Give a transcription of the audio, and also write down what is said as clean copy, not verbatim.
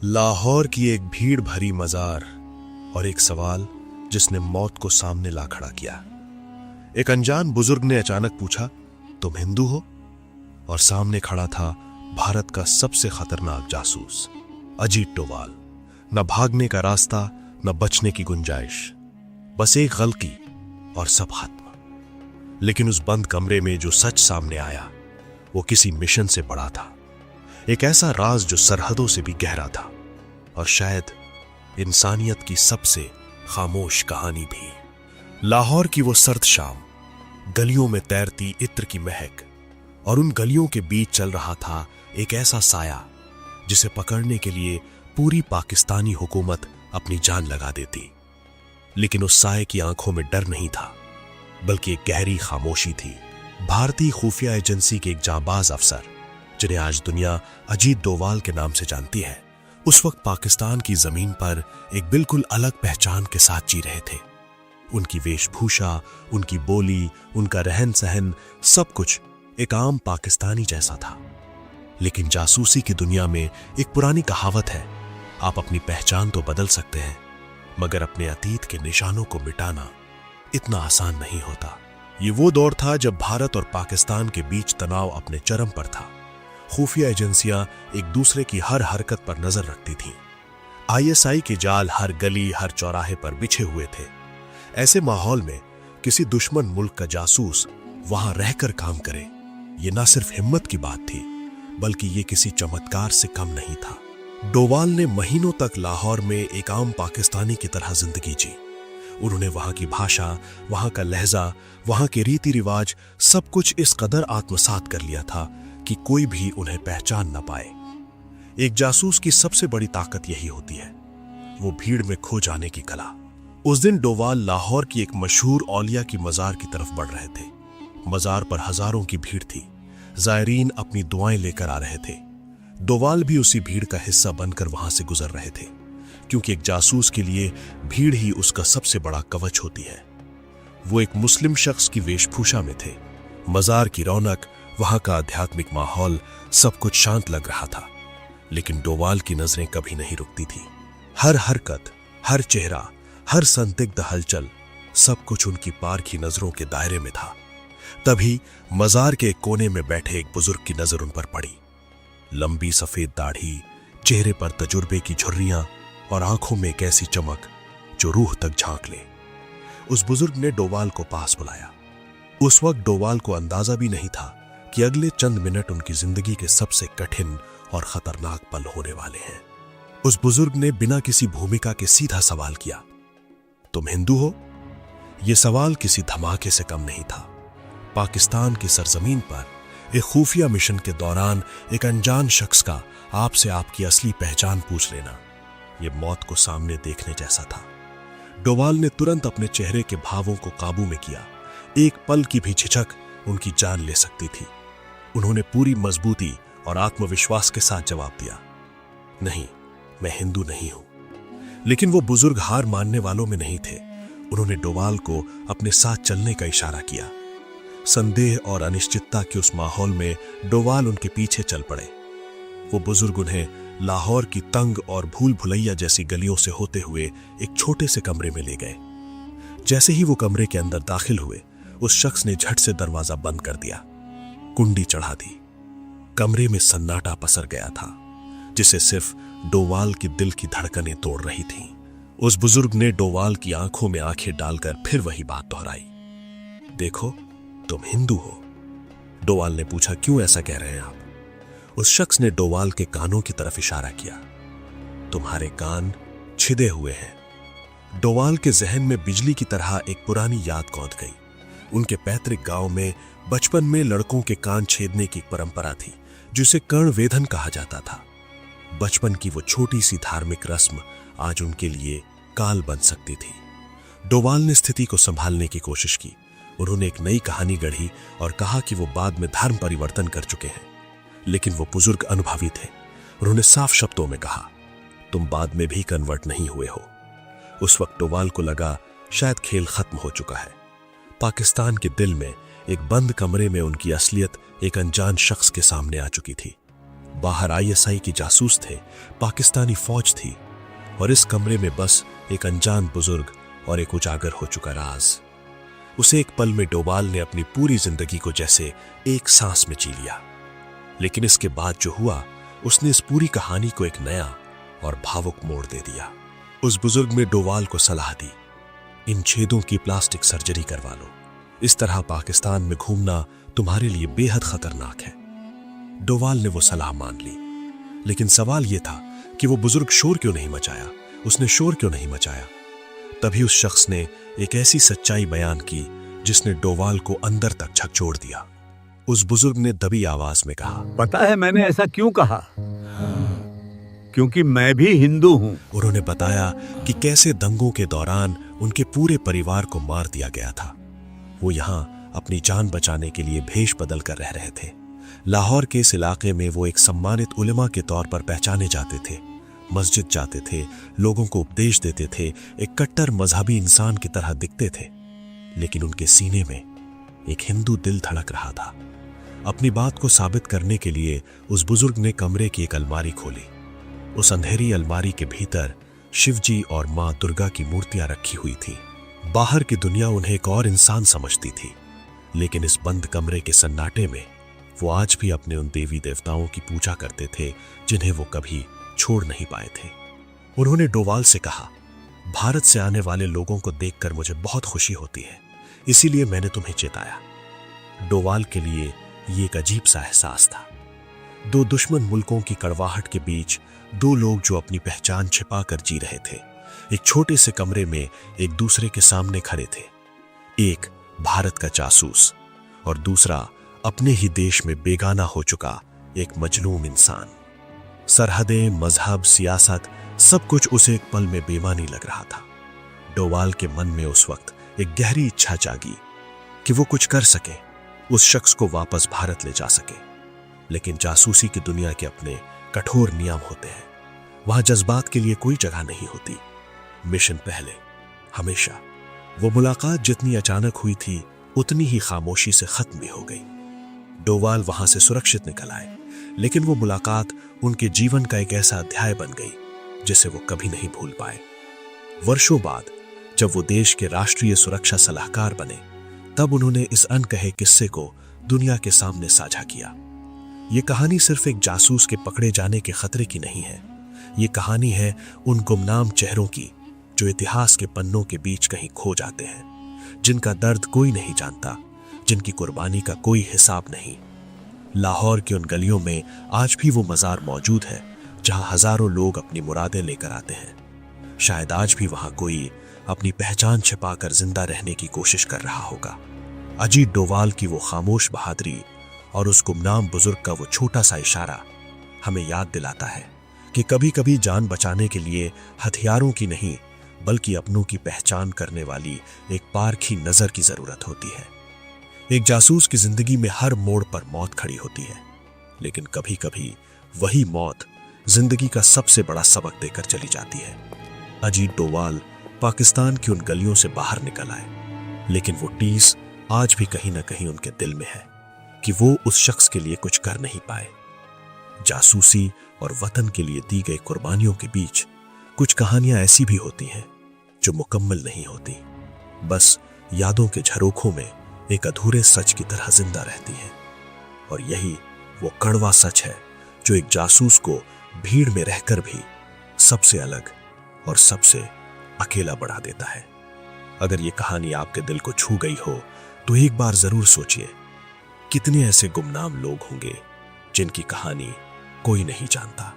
लाहौर की एक भीड़ भरी मजार और एक सवाल जिसने मौत को सामने ला खड़ा किया। एक अनजान बुजुर्ग ने अचानक पूछा, तुम हिंदू हो? और सामने खड़ा था भारत का सबसे खतरनाक जासूस अजीत डोभाल। न भागने का रास्ता, न बचने की गुंजाइश, बस एक गलती और सब खत्म। लेकिन उस बंद कमरे में जो सच सामने आया वो किसी मिशन से बड़ा था, एक ऐसा राज जो सरहदों से भी गहरा था और शायद इंसानियत की सबसे खामोश कहानी भी। लाहौर की वो सर्द शाम, गलियों में तैरती इत्र की महक, और उन गलियों के बीच चल रहा था एक ऐसा साया जिसे पकड़ने के लिए पूरी पाकिस्तानी हुकूमत अपनी जान लगा देती। लेकिन उस साये की आंखों में डर नहीं था, बल्कि एक गहरी खामोशी थी। भारतीय खुफिया एजेंसी के एक जांबाज अफसर, जिन्हें आज दुनिया अजीत डोभाल के नाम से जानती है, उस वक्त पाकिस्तान की जमीन पर एक बिल्कुल अलग पहचान के साथ जी रहे थे। उनकी वेशभूषा, उनकी बोली, उनका रहन सहन, सब कुछ एक आम पाकिस्तानी जैसा था। लेकिन जासूसी की दुनिया में एक पुरानी कहावत है, आप अपनी पहचान तो बदल सकते हैं, मगर अपने अतीत के निशानों को मिटाना इतना आसान नहीं होता। ये वो दौर था जब भारत और पाकिस्तान के बीच तनाव अपने चरम पर था। खुफिया एजेंसियां एक दूसरे की हर हरकत पर नजर रखती थीं। आईएसआई के जाल हर गली, हर चौराहे पर बिछे हुए थे। ऐसे माहौल में किसी दुश्मन मुल्क का जासूस वहां रहकर काम करे, ये ना सिर्फ हिम्मत की बात थी, बल्कि ये किसी चमत्कार से कम नहीं था। डोभाल ने महीनों तक लाहौर में एक आम पाकिस्तानी की तरह जिंदगी जी। उन्होंने वहां की भाषा, वहां का लहजा, वहां के रीति रिवाज, सब कुछ इस कदर आत्मसात कर लिया था कि कोई भी उन्हें पहचान न पाए। एक जासूस की सबसे बड़ी ताकत यही होती है, वो भीड़ में खो जाने की कला। उस दिन डोभाल लाहौर की एक मशहूर औलिया की मजार की तरफ बढ़ रहे थे। मजार पर हजारों की भीड़ थी, जायरीन अपनी दुआएं लेकर आ रहे थे। डोभाल भी उसी भीड़ का हिस्सा बनकर वहां से गुजर रहे थे, क्योंकि एक जासूस के लिए भीड़ ही उसका सबसे बड़ा कवच होती है। वो एक मुस्लिम शख्स की वेशभूषा में थे। मजार की रौनक, वहां का आध्यात्मिक माहौल, सब कुछ शांत लग रहा था। लेकिन डोभाल की नजरें कभी नहीं रुकती थी। हर हरकत, हर चेहरा, हर संदिग्ध हलचल, सब कुछ उनकी पार की नजरों के दायरे में था। तभी मजार के एक कोने में बैठे एक बुजुर्ग की नजर उन पर पड़ी। लंबी सफेद दाढ़ी, चेहरे पर तजुर्बे की झुर्रियां और आंखों में एक ऐसी चमक जो रूह तक झांक ले। उस बुजुर्ग ने डोभाल को पास बुलाया। उस वक्त डोभाल को अंदाजा भी नहीं था कि अगले चंद मिनट उनकी जिंदगी के सबसे कठिन और खतरनाक पल होने वाले हैं। उस बुजुर्ग ने बिना किसी भूमिका के सीधा सवाल किया, तुम हिंदू हो? यह सवाल किसी धमाके से कम नहीं था। पाकिस्तान की सरजमीन पर एक खुफिया मिशन के दौरान एक अनजान शख्स का आपसे आपकी असली पहचान पूछ लेना, यह मौत को सामने देखने जैसा था। डोभाल ने तुरंत अपने चेहरे के भावों को काबू में किया। एक पल की भी झिझक उनकी जान ले सकती थी। उन्होंने पूरी मजबूती और आत्मविश्वास के साथ जवाब दिया, नहीं, मैं हिंदू नहीं हूं। लेकिन वो बुजुर्ग हार मानने वालों में नहीं थे। उन्होंने डोभाल को अपने साथ चलने का इशारा किया। संदेह और अनिश्चितता के उस माहौल में डोभाल उनके पीछे चल पड़े। वो बुजुर्ग उन्हें लाहौर की तंग और भूल भुलैया जैसी गलियों से होते हुए एक छोटे से कमरे में ले गए। जैसे ही वो कमरे के अंदर दाखिल हुए, उस शख्स ने झट से दरवाजा बंद कर दिया, कुंडी चढ़ा दी। कमरे में सन्नाटा पसर गया था, जिसे सिर्फ डोभाल की दिल की धड़कनें तोड़ रही थीं। उस बुजुर्ग ने डोभाल की आंखों में आंखें डालकर फिर वही बात दोहराई, देखो, तुम हिंदू हो। डोभाल ने पूछा, क्यों ऐसा कह रहे हैं आप? उस शख्स ने डोभाल के कानों की तरफ इशारा किया, तुम्हारे कान छिदे हुए हैं। डोभाल के जहन में बिजली की तरह एक पुरानी याद कौंध गई। उनके पैतृक गांव में बचपन में लड़कों के कान छेदने की परंपरा थी, जिसे कर्णवेधन कहा जाता था। बचपन की वो छोटी सी धार्मिक रस्म आज उनके लिए काल बन सकती थी। डोभाल ने स्थिति को संभालने की कोशिश की। उन्होंने एक नई कहानी गढ़ी और कहा कि वो बाद में धर्म परिवर्तन कर चुके हैं। लेकिन वो बुजुर्ग अनुभवी थे। उन्होंने साफ शब्दों में कहा, तुम बाद में भी कन्वर्ट नहीं हुए हो। उस वक्त डोभाल को लगा शायद खेल खत्म हो चुका है। पाकिस्तान के दिल में एक बंद कमरे में उनकी असलियत एक अनजान शख्स के सामने आ चुकी थी। बाहर आईएसआई की जासूस थे, पाकिस्तानी फौज थी, और इस कमरे में बस एक अनजान बुजुर्ग और एक उजागर हो चुका राज। उसे एक पल में डोभाल ने अपनी पूरी जिंदगी को जैसे एक सांस में जी लिया। लेकिन इसके बाद जो हुआ, उसने इस पूरी कहानी को एक नया और भावुक मोड़ दे दिया। उस बुजुर्ग ने डोभाल को सलाह दी, इन छेदों की प्लास्टिक सर्जरी करवा लो, इस तरह पाकिस्तान में घूमना तुम्हारे लिए बेहद खतरनाक है। डोभाल ने वो सलाह मान ली, लेकिन सवाल यह था कि वो बुजुर्ग शोर क्यों नहीं मचाया, उसने शोर क्यों नहीं मचाया। तभी उस शख्स ने एक ऐसी सच्चाई बयान की जिसने डोभाल को अंदर तक झकझोर दिया। उस बुजुर्ग ने दबी आवाज में कहा, पता है मैंने ऐसा क्यों कहा? क्योंकि मैं भी हिंदू हूं। उन्होंने बताया कि कैसे दंगों के दौरान उनके पूरे परिवार को मार दिया गया था। वो यहां अपनी जान बचाने के लिए भेष बदल कर रह रहे थे। लाहौर के इस इलाके में वो एक सम्मानित उलेमा के तौर पर पहचाने जाते थे, मस्जिद जाते थे, लोगों को उपदेश देते थे, एक कट्टर मजहबी इंसान की तरह दिखते थे। लेकिन उनके सीने में एक हिंदू दिल धड़क रहा था। अपनी बात को साबित करने के लिए उस बुजुर्ग ने कमरे की एक अलमारी खोली। उस अंधेरी अलमारी के भीतर शिवजी और मां दुर्गा की मूर्तियां रखी हुई थी। बाहर की दुनिया उन्हें एक और इंसान समझती थी, लेकिन इस बंद कमरे के सन्नाटे में वो आज भी अपने उन देवी देवताओं की पूजा करते थे जिन्हें वो कभी छोड़ नहीं पाए थे। उन्होंने डोभाल से कहा, भारत से आने वाले लोगों को देखकर मुझे बहुत खुशी होती है, इसीलिए मैंने तुम्हें चेताया। डोभाल के लिए ये एक अजीब सा एहसास था। दो दुश्मन मुल्कों की कड़वाहट के बीच दो लोग जो अपनी पहचान छिपा कर जी रहे थे, एक छोटे से कमरे में एक दूसरे के सामने खड़े थे। एक भारत का जासूस और दूसरा अपने ही देश में बेगाना हो चुका एक मजलूम इंसान। सरहदें, मजहब, सियासत, सब कुछ उसे एक पल में बेमानी लग रहा था। डोभाल के मन में उस वक्त एक गहरी इच्छा जागी कि वो कुछ कर सके, उस शख्स को वापस भारत ले जा सके। लेकिन जासूसी की दुनिया के अपने कठोर नियम होते हैं, वहां जज्बात के लिए कोई जगह नहीं होती। मिशन पहले, हमेशा। वो मुलाकात जितनी अचानक हुई थी उतनी ही खामोशी से खत्म भी हो गई। डोभाल वहां से सुरक्षित निकल आए, लेकिन वो मुलाकात उनके जीवन का एक ऐसा अध्याय बन गई जिसे वो कभी नहीं भूल पाए। वर्षों बाद जब वो देश के राष्ट्रीय सुरक्षा सलाहकार बने, तब उन्होंने इस अनकहे किस्से को दुनिया के सामने साझा किया। ये कहानी सिर्फ एक जासूस के पकड़े जाने के खतरे की नहीं है। ये कहानी है उन गुमनाम चेहरों की जो इतिहास के पन्नों के बीच कहीं खो जाते हैं, जिनका दर्द कोई नहीं जानता, जिनकी कुर्बानी का कोई हिसाब नहीं। लाहौर की उन गलियों में आज भी वो मजार मौजूद है जहां हजारों लोग अपनी मुरादें लेकर आते हैं। शायद आज भी वहां कोई अपनी पहचान छिपाकर जिंदा रहने की कोशिश कर रहा होगा। अजीत डोभाल की वो खामोश बहादुरी और उस गुमनाम बुजुर्ग का वो छोटा सा इशारा हमें याद दिलाता है कि कभी कभी जान बचाने के लिए हथियारों की नहीं, बल्कि अपनों की पहचान करने वाली एक पारखी नजर की जरूरत होती है। एक जासूस की जिंदगी में हर मोड़ पर मौत खड़ी होती है, लेकिन कभी कभी वही मौत जिंदगी का सबसे बड़ा सबक देकर चली जाती है। अजीत डोभाल पाकिस्तान की उन गलियों से बाहर निकल आए, लेकिन वो टीस आज भी कहीं ना कहीं उनके दिल में है कि वो उस शख्स के लिए कुछ कर नहीं पाए। जासूसी और वतन के लिए दी गई कुर्बानियों के बीच कुछ कहानियां ऐसी भी होती हैं जो मुकम्मल नहीं होती, बस यादों के झरोखों में एक अधूरे सच की तरह जिंदा रहती हैं। और यही वो कड़वा सच है जो एक जासूस को भीड़ में रहकर भी सबसे अलग और सबसे अकेला बढ़ा देता है। अगर ये कहानी आपके दिल को छू गई हो तो एक बार जरूर सोचिए, कितने ऐसे गुमनाम लोग होंगे जिनकी कहानी कोई नहीं जानता।